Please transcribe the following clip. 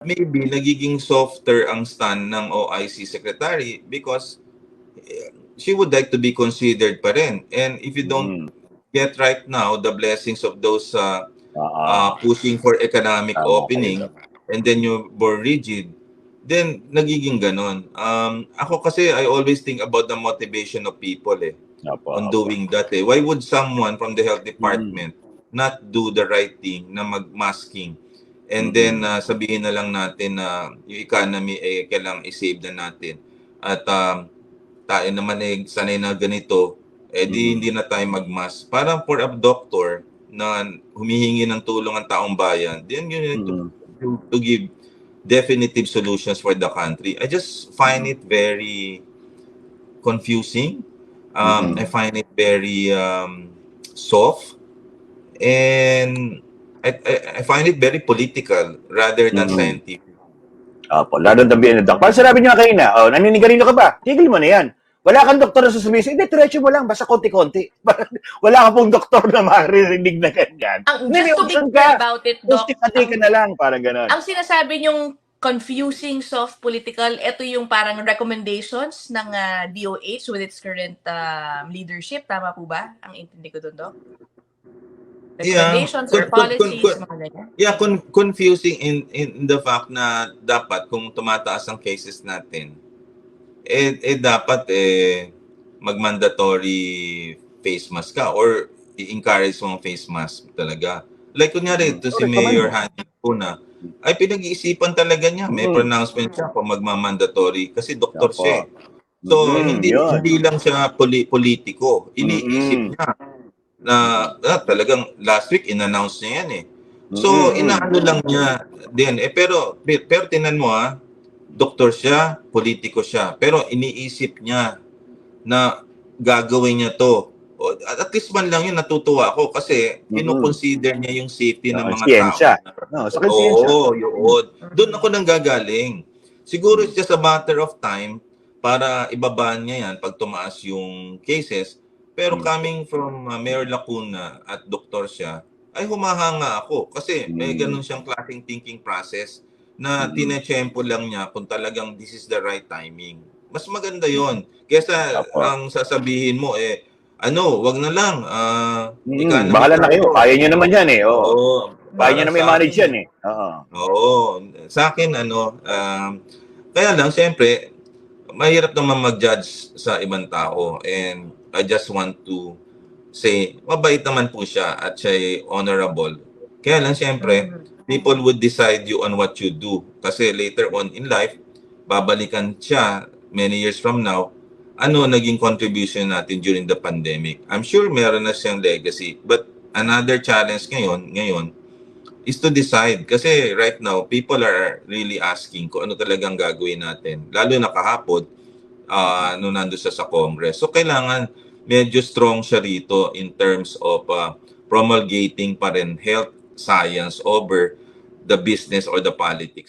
maybe nagiging softer ang stand ng OIC secretary because she would like to be considered pa rin. And if you don't get right now the blessings of those pushing for economic opening, and then you're more rigid, then nagiging ganon. Ako kasi, I always think about the motivation of people on doing that. Why would someone from the health department not do the right thing na mag-masking? And then sabihin na lang natin na yung economy kailangang i-save na natin. At tayo naman sanay na ganito, di hindi na tayo mag-mask. Parang for a doctor na humihingi ng tulong ang taong bayan, then you need to give definitive solutions for the country. I just find it very confusing. I find it very soft, and I find it very political rather than scientific. Opo, lalo na BN Doc. Parang sinabi niyo kanina, naninigarilyo ka ba? Tigil mo na yan. Wala kang doktor na sasabihin, hindi, diretso mo lang, basta konti-konti. Wala ka pong doktor na maririnig na ganyan. Just to be clear about it, Doc, ka na lang, parang gano'n. ang sinasabi niyong confusing soft political, ito yung parang recommendations ng DOH with its current leadership. Tama po ba? Ang intindi ko doon, Doc? Recommendations or policies, mga ganyan. Yeah, confusing in the fact na dapat kung tumataas ang cases natin, dapat mag-mandatory face mask ka or i-encourage mo ang face mask talaga. Like kunyari, ito si Mayor Hani Lacuna, ay pinag-iisipan talaga niya. May pronouncement siya kung magmamandatory kasi doktor siya. So, hindi lang siya politiko. Iniisip niya na talagang last week in-announce niya yan So, inaano lang niya din. Pero tinan mo doktor siya, politiko siya. Pero iniisip niya na gagawin niya to. At least man lang yun, natutuwa ako kasi kino-consider niya yung safety ng mga tao. Oo, yun. Doon ako nang gagaling. Siguro it's just a matter of time para ibabaan niya yan pag tumaas yung cases. Pero coming from Mayor Lacuna at doktor siya, ay humahanga ako kasi may ganun siyang klaseng thinking process na tinetsyempo lang niya kung talagang this is the right timing. Mas maganda yon kaysa ang sasabihin mo wag na lang. Bahala na kayo. Kaya niyo naman yan kaya niyo naman i-manage yan Oo. Sa akin, kaya lang, siyempre, mahirap naman mag-judge sa ibang tao. And I just want to say, mabait naman po siya at siya honorable. Kaya lang, siyempre, people would decide you on what you do. Kasi later on in life, babalikan siya many years from now, naging contribution natin during the pandemic. I'm sure meron na siyang legacy. But another challenge ngayon is to decide. Kasi right now, people are really asking kung ano talagang gagawin natin. Lalo na kahapon, nung nandun siya sa Congress. So kailangan medyo strong siya rito in terms of promulgating pa rin health science over the business or the politics.